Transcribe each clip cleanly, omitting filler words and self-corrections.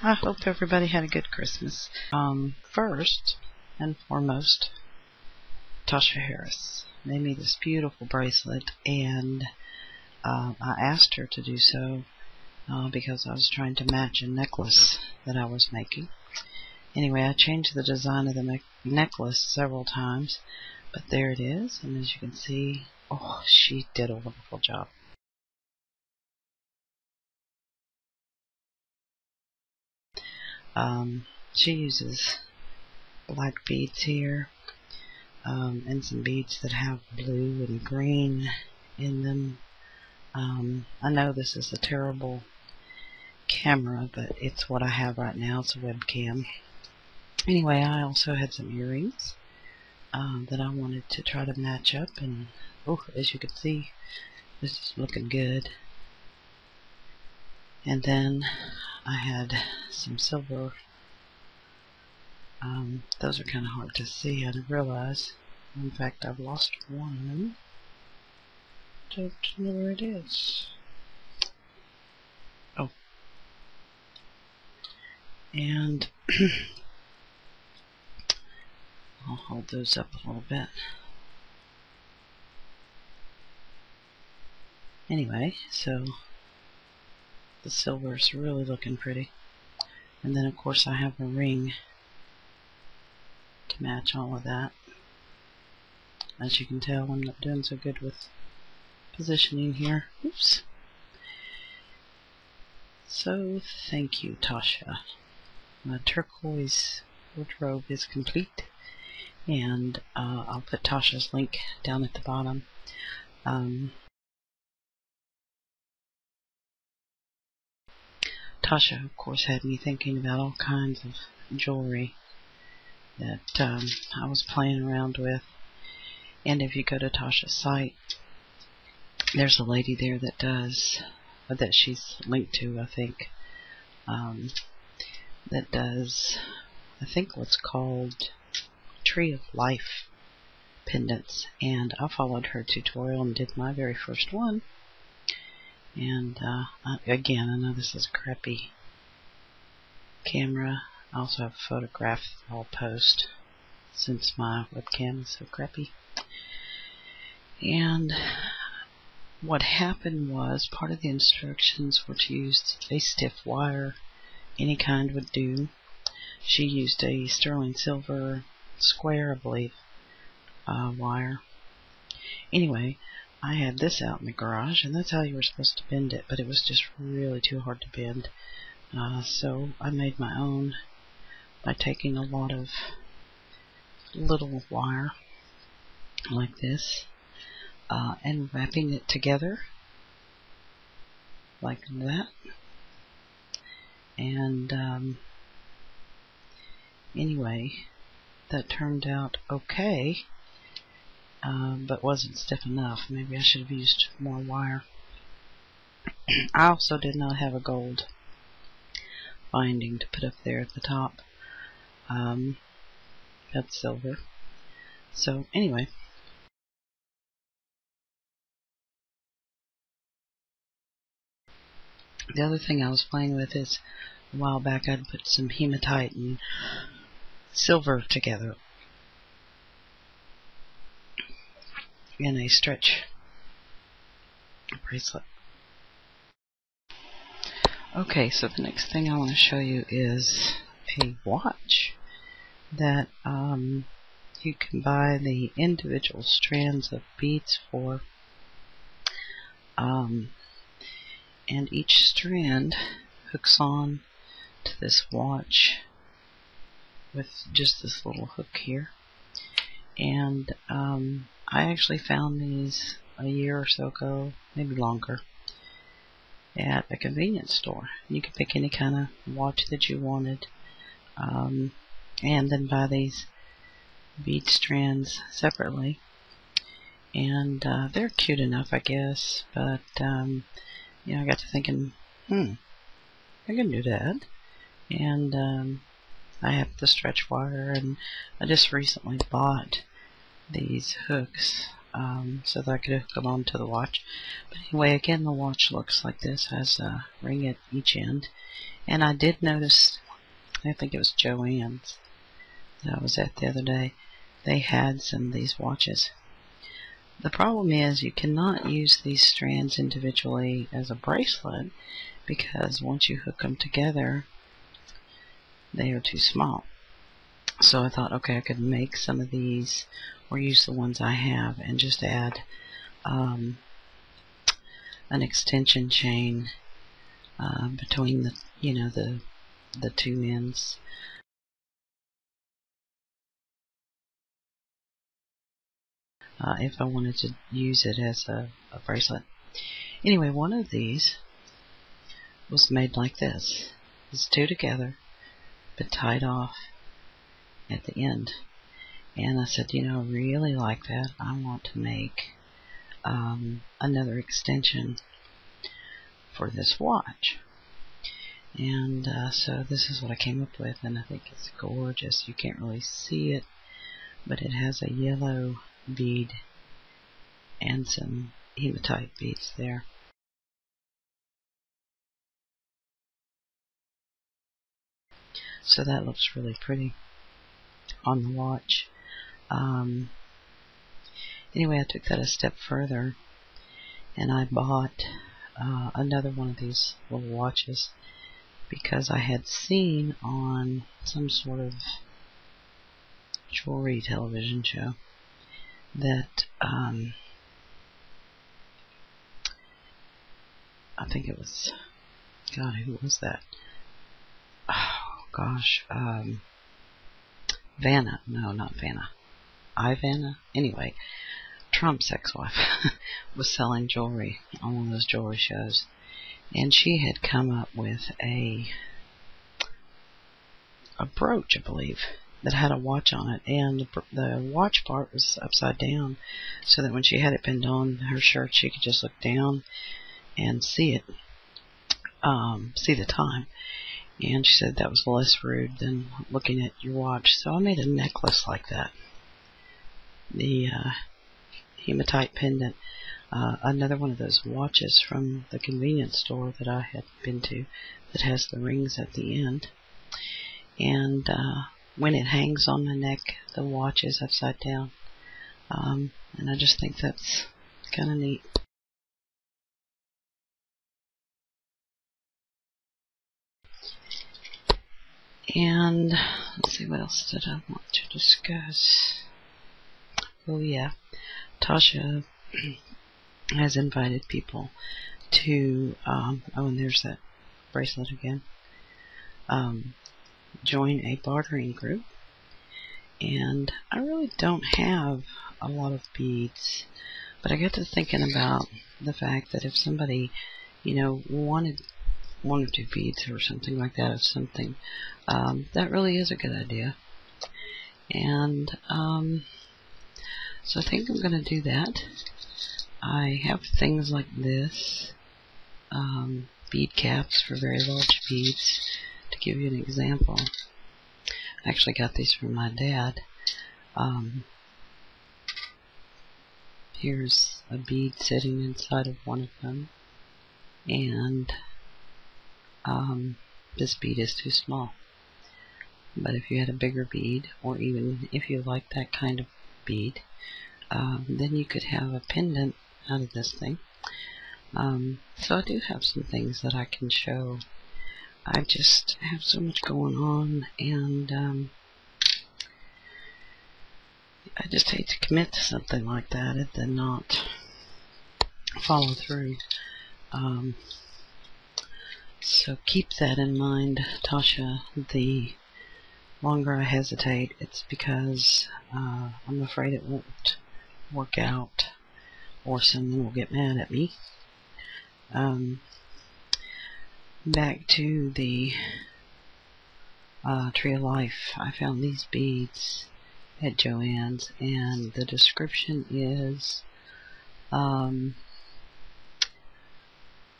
I hope everybody had a good Christmas. First and foremost, Tasha Harris made me this beautiful bracelet, and I asked her to do so because I was trying to match a necklace that I was making. Anyway, I changed the design of the necklace several times, but there it is, and as you can see, oh, she did a wonderful job. She uses black beads here, and some beads that have blue and green in them. I know this is a terrible camera, but it's what I have right now. It's a webcam. Anyway, I also had some earrings that I wanted to try to match up, and as you can see, this is looking good. And then I had some silver. Those are kind of hard to see, I didn't realize. In fact, I've lost one. Don't know where it is. Oh. And I'll hold those up a little bit. Anyway, so the silver is really looking pretty. And then of course I have a ring to match all of that. As you can tell, I'm not doing so good with positioning here. Oops. So thank you, Tasha. My turquoise wardrobe is complete, and I'll put Tasha's link down at the bottom. Tasha, of course, had me thinking about all kinds of jewelry that I was playing around with. And if you go to Tasha's site, there's a lady there that does, that she's linked to, I think, that does, I think, what's called Tree of Life pendants. And I followed her tutorial and did my very first one. And again, I know this is a crappy camera. I also have a photograph that I'll post since my webcam is so crappy. And what happened was, part of the instructions were to use a stiff wire. Any kind would do. She used a sterling silver square, I believe, wire. Anyway, I had this out in the garage, and that's how you were supposed to bend it, but it was just really too hard to bend. So I made my own by taking a lot of little wire like this and wrapping it together like that. And anyway, that turned out okay, but wasn't stiff enough. Maybe I should have used more wire. I also did not have a gold binding to put up there at the top. That's silver. So anyway, the other thing I was playing with is, a while back I'd put some hematite and silver together in a stretch bracelet. Okay, so the next thing I want to show you is a watch that you can buy the individual strands of beads for, and each strand hooks on to this watch with just this little hook here. And I actually found these a year or so ago, maybe longer, at a convenience store. You could pick any kind of watch that you wanted, and then buy these bead strands separately. And they're cute enough, I guess, but you know, I got to thinking, I can do that. And I have the stretch wire, and I just recently bought these hooks so that I could hook them onto the watch. But anyway, again, the watch looks like this, has a ring at each end, And I did notice, I think it was Joann's that I was at the other day, they had some of these watches. The problem is you cannot use these strands individually as a bracelet, because once you hook them together, they are too small. So I thought, okay, I could make some of these or use the ones I have and just add an extension chain between the two ends. If I wanted to use it as a bracelet. Anyway, one of these was made like this. It's two together, but tied off at the end. And I said, I really like that. I want to make another extension for this watch. And so this is what I came up with, and I think it's gorgeous. You can't really see it, but it has a yellow bead and some hematite beads there. So that looks really pretty on the watch. Anyway, I took that a step further, and I bought another one of these little watches because I had seen on some sort of jewelry television show that I think it was, God, who was that? Oh gosh, Vanna. No, not Vanna. Ivana. Anyway, Trump's ex-wife was selling jewelry on one of those jewelry shows, and she had come up with a brooch, I believe, that had a watch on it, and the watch part was upside down, so that when she had it pinned on her shirt, she could just look down and see it, see the time. And she said that was less rude than looking at your watch. So I made a necklace like that. The hematite pendant. Another one of those watches from the convenience store that I had been to that has the rings at the end. And when it hangs on the neck, the watch is upside down. And I just think that's kind of neat. And let's see, what else did I want to discuss? Oh yeah, Tasha has invited people to, oh, and there's that bracelet again, join a bartering group. And I really don't have a lot of beads, but I got to thinking about the fact that if somebody, wanted one or two beads or something like that of something, that really is a good idea. And so I think I'm going to do that. I have things like this, bead caps for very large beads. To give you an example, I actually got these from my dad. Here's a bead sitting inside of one of them, and this bead is too small. But if you had a bigger bead, or even if you like that kind of bead, then you could have a pendant out of this thing. So I do have some things that I can show. I just have so much going on, and I just hate to commit to something like that and then not follow through. So keep that in mind, Tasha. The longer I hesitate, it's because I'm afraid it won't work out, or someone will get mad at me. Back to the Tree of Life. I found these beads at Joann's, and the description is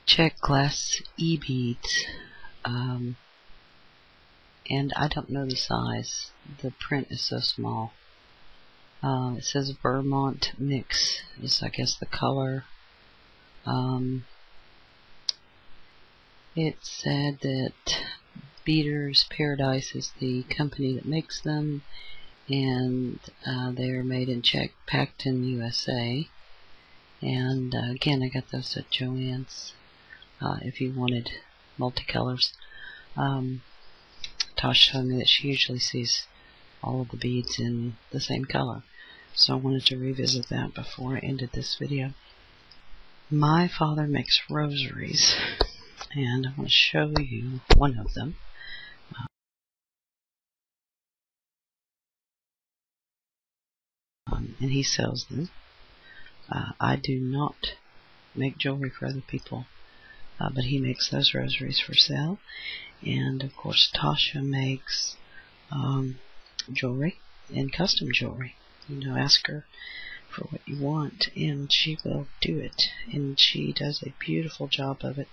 check glass E-beads, and I don't know the size. The print is so small. It says Vermont Mix is, I guess, the color. It said that beaders. Paradise is the company that makes them, and they are made in Pacton, USA. And again, I got those at Joann's if you wanted multicolors. Tasha told me that she usually sees all of the beads in the same color, so I wanted to revisit that before I ended this video. My father makes rosaries, and I want to show you one of them. And he sells them. I do not make jewelry for other people, but he makes those rosaries for sale. And of course, Tasha makes jewelry and custom jewelry. Ask her for what you want, and she will do it. And she does a beautiful job of it.